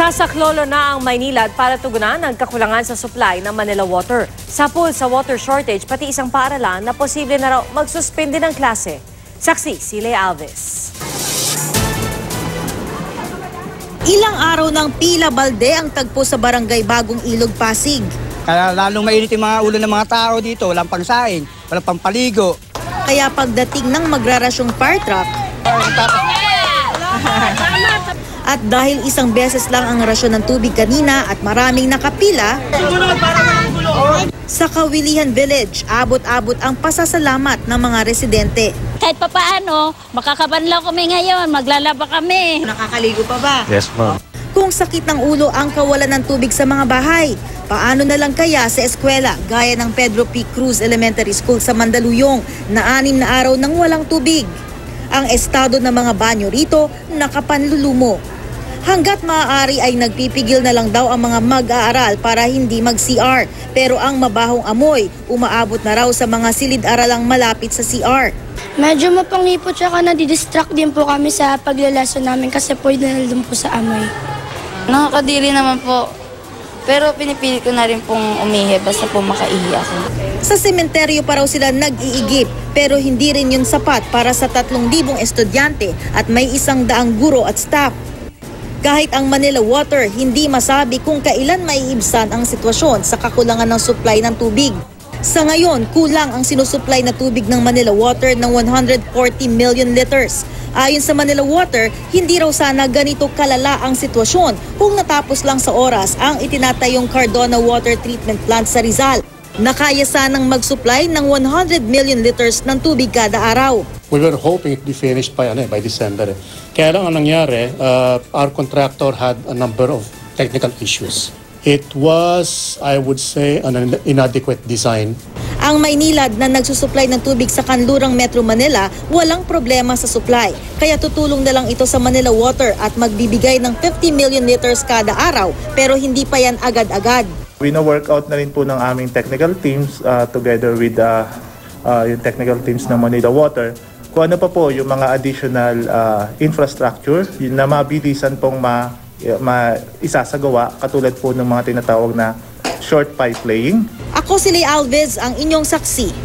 Sasaklolo na ang Maynilad para tugunan ang kakulangan sa supply ng Manila Water. Sapul sa water shortage, pati isang paaralan na posible na raw magsuspende ng klase. Saksi si Leia Alves. Ilang araw ng pila balde ang tagpo sa barangay Bagong Ilog, Pasig. Kaya lalong mainit yung mga ulo ng mga tao dito, walang pangsaing, walang pampaligo. Kaya pagdating ng magrarasyong fire truck, at dahil isang beses lang ang rasyon ng tubig kanina at maraming nakapila, sa Kawilihan Village, abot-abot ang pasasalamat ng mga residente. Kahit papaano, makakabanlaw kami ngayon, maglalaba kami. Nakakaligo pa ba? Yes, ma'am. Kung sakit ng ulo ang kawalan ng tubig sa mga bahay, paano na lang kaya sa eskwela gaya ng Pedro P. Cruz Elementary School sa Mandaluyong na 6 na araw nang walang tubig? Ang estado ng mga banyo rito nakapanlulumo. Hanggat maaari ay nagpipigil na lang daw ang mga mag-aaral para hindi mag-CR. Pero ang mabahong amoy, umaabot na raw sa mga silid-aralang malapit sa CR. Medyo mapangipot tsaka nadidistract din po kami sa paglalaso namin kasi po dinaldun po sa amoy. Nakakadiri naman po. Pero pinipilit ko na rin pong umihi basta po makaihi ako. Sa sementeryo pa raw sila nag-iigip pero hindi rin yun sapat para sa 3,000 estudyante at may 100 guro at staff. Kahit ang Manila Water, hindi masabi kung kailan maiibsan ang sitwasyon sa kakulangan ng supply ng tubig. Sa ngayon, kulang ang sinusupply na tubig ng Manila Water ng 140 million liters. Ayon sa Manila Water, hindi raw sana ganito kalala ang sitwasyon kung natapos lang sa oras ang itinatayong Cardona Water Treatment Plant sa Rizal. Nakaya sanang mag-supply ng 100 million liters ng tubig kada araw. We were hoping it be finished by December. Kaya lang ang nangyari, our contractor had a number of technical issues. It was, I would say, an inadequate design. Ang Maynilad na nagsusupply ng tubig sa kanlurang Metro Manila, walang problema sa supply. Kaya tutulong na lang ito sa Manila Water at magbibigay ng 50 million liters kada araw, pero hindi pa yan agad-agad. Wino-work out na rin po ng aming technical teams together with yung technical teams ng Manila Water kung ano pa po yung mga additional infrastructure yun na mabilisan pong isasagawa katulad po ng mga tinatawag na short pipe laying. Ako si Leia Alves, ang inyong saksi.